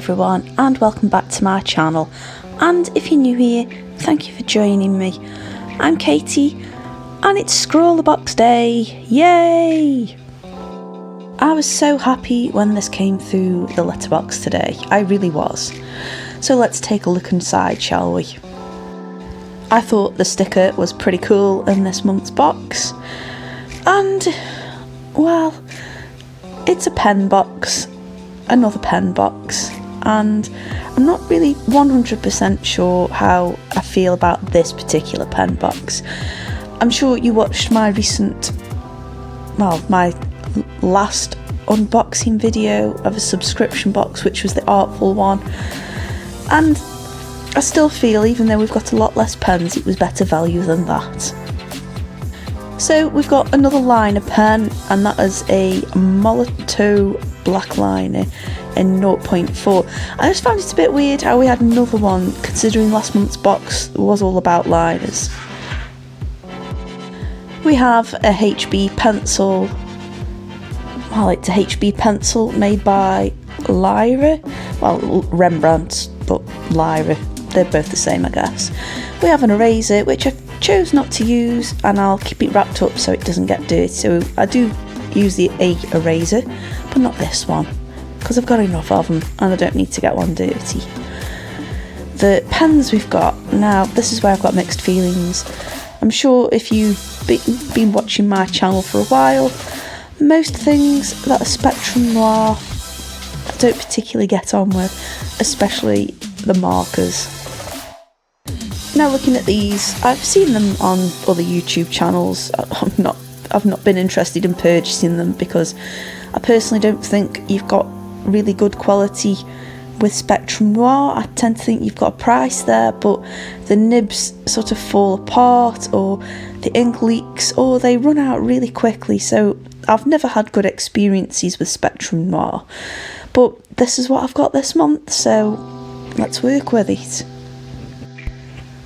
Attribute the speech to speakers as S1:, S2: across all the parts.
S1: everyone, and welcome back to my channel. And if you're new here, thank you for joining me. I'm Katie and it's SCRAWLRBOX Day. Yay! I was so happy when this came through the letterbox today. I really was. So let's take a look inside, shall we? I thought the sticker was pretty cool in this month's box. And, well, it's a pen box. Another pen box. And I'm not really 100% sure how I feel about this particular pen box. I'm sure you watched my my last unboxing video of a subscription box, which was the Artful one, and I still feel, even though we've got a lot less pens, it was better value than that. So we've got another liner pen, and that is a Molotow black liner in 0.4. I just found it a bit weird how we had another one, considering last month's box was all about liners. We have a HB pencil. Well, it's a HB pencil made by Lyra. Well, Rembrandt, but Lyra. They're both the same, I guess. We have an eraser, which I chose not to use, and I'll keep it wrapped up so it doesn't get dirty. So I do use the eraser, but not this one, because I've got enough of them and I don't need to get one dirty. The pens we've got, now this is where I've got mixed feelings. I'm sure if you've been watching my channel for a while, most things that are Spectrum Noir I don't particularly get on with, especially the markers. Now looking at these, I've seen them on other YouTube channels. I've not been interested in purchasing them because I personally don't think you've got really good quality with Spectrum Noir. I tend to think you've got a price there, but the nibs sort of fall apart, or the ink leaks, or they run out really quickly. So I've never had good experiences with Spectrum Noir. But this is what I've got this month, so let's work with it.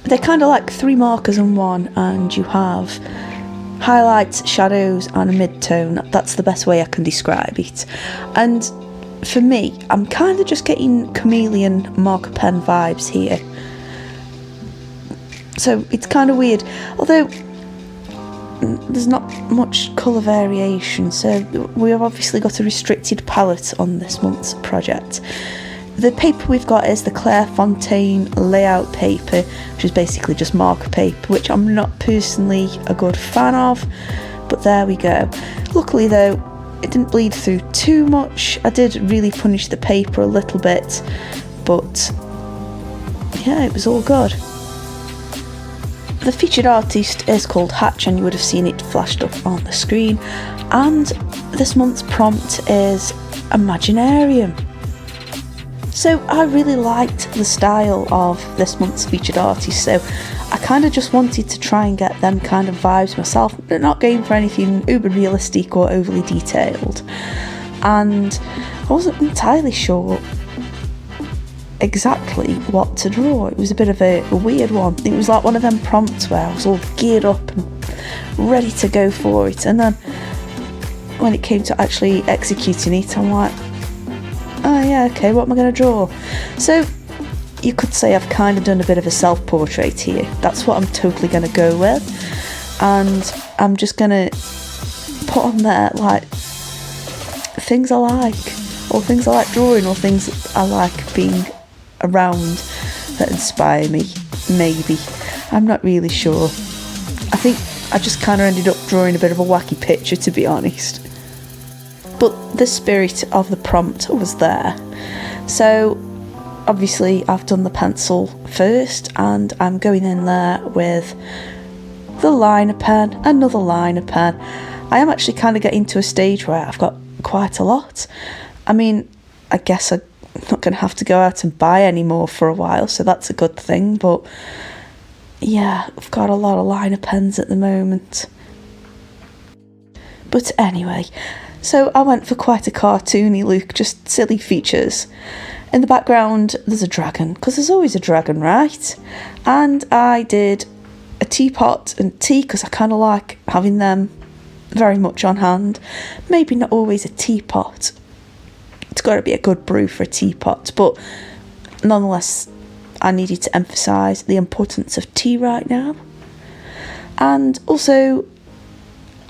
S1: They're kind of like 3 markers in one, and you have highlights, shadows and a mid-tone. That's the best way I can describe it. And for me, I'm kind of just getting chameleon marker pen vibes here. So it's kind of weird, although there's not much colour variation, so we've obviously got a restricted palette on this month's project. The paper we've got is the Clairefontaine layout paper, which is basically just marker paper, which I'm not personally a good fan of, but there we go. Luckily though, it didn't bleed through too much. I did really punish the paper a little bit, but yeah, it was all good. The featured artist is called Hatch, and you would have seen it flashed up on the screen, and this month's prompt is Imaginarium. So I really liked the style of this month's featured artist, so I kind of just wanted to try and get them kind of vibes myself, but not going for anything uber realistic or overly detailed. And I wasn't entirely sure exactly what to draw. It was a bit of a weird one. It was like one of them prompts where I was all geared up and ready to go for it, and then when it came to actually executing it, I'm like, oh yeah, okay, what am I going to draw? So you could say I've kind of done a bit of a self-portrait here. That's what I'm totally going to go with, and I'm just going to put on there like things I like, or things I like drawing, or things I like being around that inspire me, maybe. I'm not really sure. I think I just kind of ended up drawing a bit of a wacky picture, to be honest. But the spirit of the prompt was there. So obviously I've done the pencil first, and I'm going in there with the liner pen, another liner pen. I am actually kind of getting to a stage where I've got quite a lot. I mean, I guess I'm not going to have to go out and buy any more for a while, so that's a good thing. But yeah, I've got a lot of liner pens at the moment. But anyway, so I went for quite a cartoony look, just silly features. In the background there's a dragon, because there's always a dragon, right? And I did a teapot and tea, because I kind of like having them very much on hand. Maybe not always a teapot, it's got to be a good brew for a teapot, but nonetheless, I needed to emphasise the importance of tea right now. And also,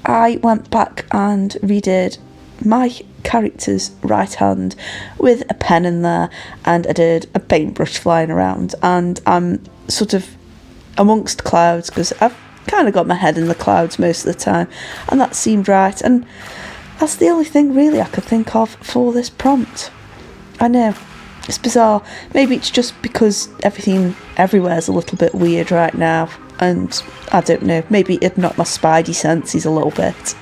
S1: I went back and redid my character's right hand with a pen in there, and I did a paintbrush flying around, and I'm sort of amongst clouds because I've kind of got my head in the clouds most of the time, and that seemed right, and that's the only thing really I could think of for this prompt. I know, it's bizarre. Maybe it's just because everything everywhere's a little bit weird right now, and I don't know, maybe it knocked my spidey senses a little bit.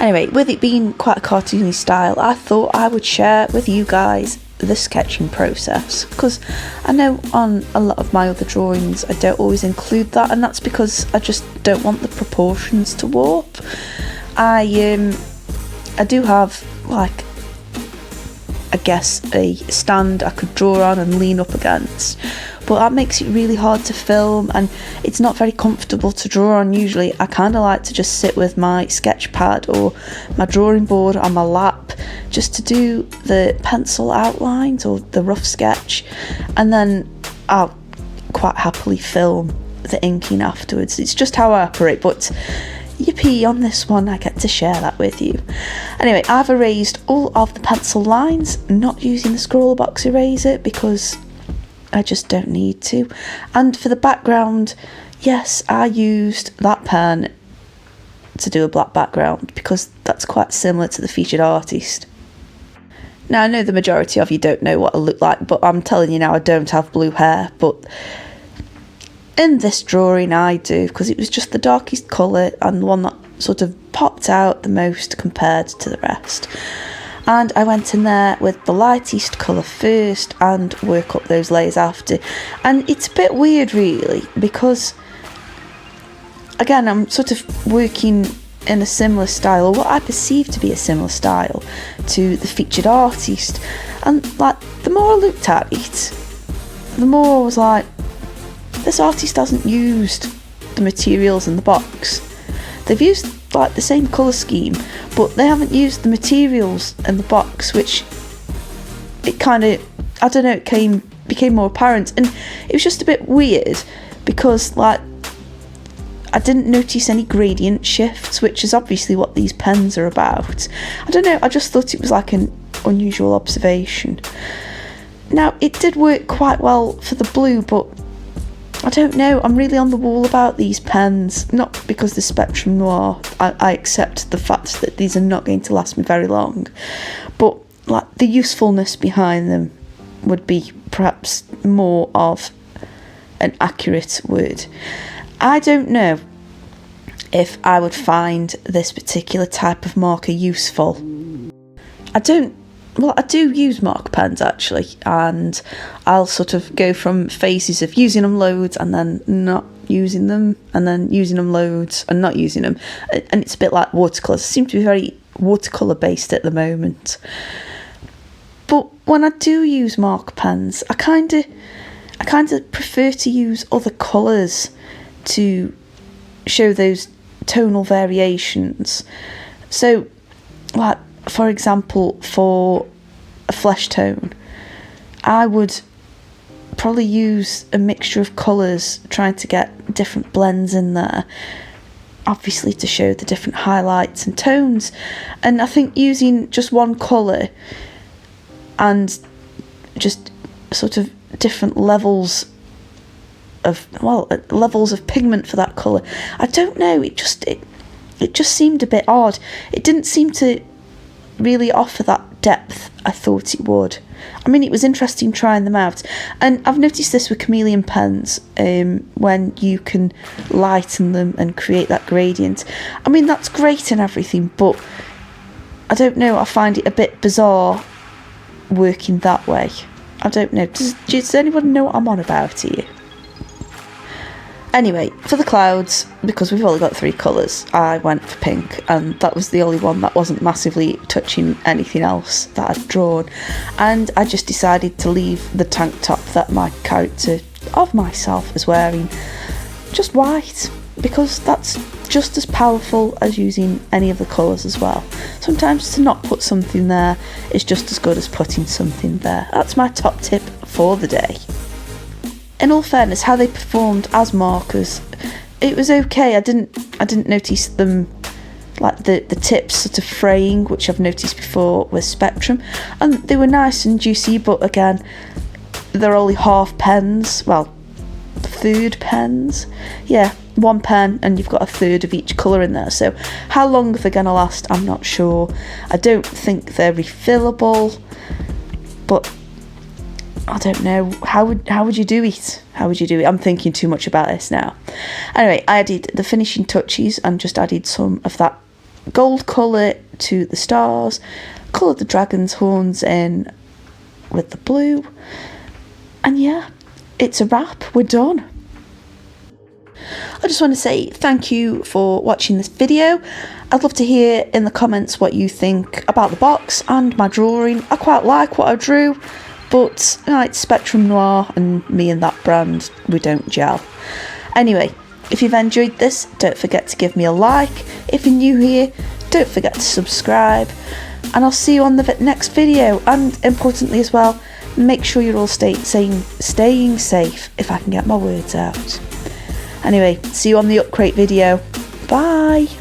S1: Anyway, with it being quite a cartoony style, I thought I would share with you guys the sketching process, because I know on a lot of my other drawings I don't always include that, and that's because I just don't want the proportions to warp. I do have, like, I guess a stand I could draw on and lean up against, but that makes it really hard to film, and it's not very comfortable to draw on. Usually I kind of like to just sit with my sketch pad or my drawing board on my lap just to do the pencil outlines or the rough sketch, and then I'll quite happily film the inking afterwards. It's just how I operate, but yippee, on this one I get to share that with you. Anyway, I've erased all of the pencil lines, not using the SCRAWLRBOX eraser because I just don't need to. And for the background, yes, I used that pen to do a black background because that's quite similar to the featured artist. Now, I know the majority of you don't know what I look like, but I'm telling you now, I don't have blue hair, but in this drawing I do, because it was just the darkest colour and the one that sort of popped out the most compared to the rest. And I went in there with the lightest colour first and work up those layers after. And it's a bit weird really, because again I'm sort of working in a similar style, or what I perceive to be a similar style to the featured artist. And like, the more I looked at it, the more I was like, this artist hasn't used the materials in the box. They've used like the same colour scheme, but they haven't used the materials in the box, which it kind of, I don't know, it became more apparent, and it was just a bit weird because like I didn't notice any gradient shifts, which is obviously what these pens are about. I don't know, I just thought it was like an unusual observation. Now, it did work quite well for the blue, but I don't know, I'm really on the wall about these pens, not because they're Spectrum Noir. I accept the fact that these are not going to last me very long, but like the usefulness behind them would be perhaps more of an accurate word. I don't know if I would find this particular type of marker useful. I do use marker pens actually, and I'll sort of go from phases of using them loads and then not using them, and then using them loads and not using them, and it's a bit like watercolours. I seem to be very watercolour based at the moment. But when I do use marker pens, I kind of prefer to use other colours to show those tonal variations. So like, for example, for a flesh tone, I would probably use a mixture of colours, trying to get different blends in there, obviously to show the different highlights and tones. And I think using just one colour and just sort of different levels of pigment for that colour, I don't know, it just seemed a bit odd. It didn't seem to really offer that depth I thought it would. I mean, it was interesting trying them out, and I've noticed this with chameleon pens, when you can lighten them and create that gradient. I mean, that's great and everything, but I don't know, I find it a bit bizarre working that way. I don't know, does anyone know what I'm on about here? Anyway, for the clouds, because we've only got 3 colours, I went for pink, and that was the only one that wasn't massively touching anything else that I'd drawn. And I just decided to leave the tank top that my character of myself is wearing just white, because that's just as powerful as using any of the colours as well. Sometimes to not put something there is just as good as putting something there. That's my top tip for the day. In all fairness, how they performed as markers, it was okay. I didn't notice them, like the tips sort of fraying, which I've noticed before with Spectrum, and they were nice and juicy, but again, they're only half pens, well, third pens, yeah, 1 pen and you've got a third of each colour in there, so how long they're going to last I'm not sure. I don't think they're refillable, but I don't know, how would you do it? How would you do it? I'm thinking too much about this now. Anyway, I added the finishing touches and just added some of that gold colour to the stars, coloured the dragon's horns in with the blue, and yeah, it's a wrap, we're done. I just want to say thank you for watching this video. I'd love to hear in the comments what you think about the box and my drawing. I quite like what I drew, but it's Spectrum Noir and me and that brand, we don't gel. Anyway, if you've enjoyed this, don't forget to give me a like. If you're new here, don't forget to subscribe, and I'll see you on the next video. And importantly as well, make sure you're all staying safe, if I can get my words out. Anyway, see you on the upgrade video. Bye!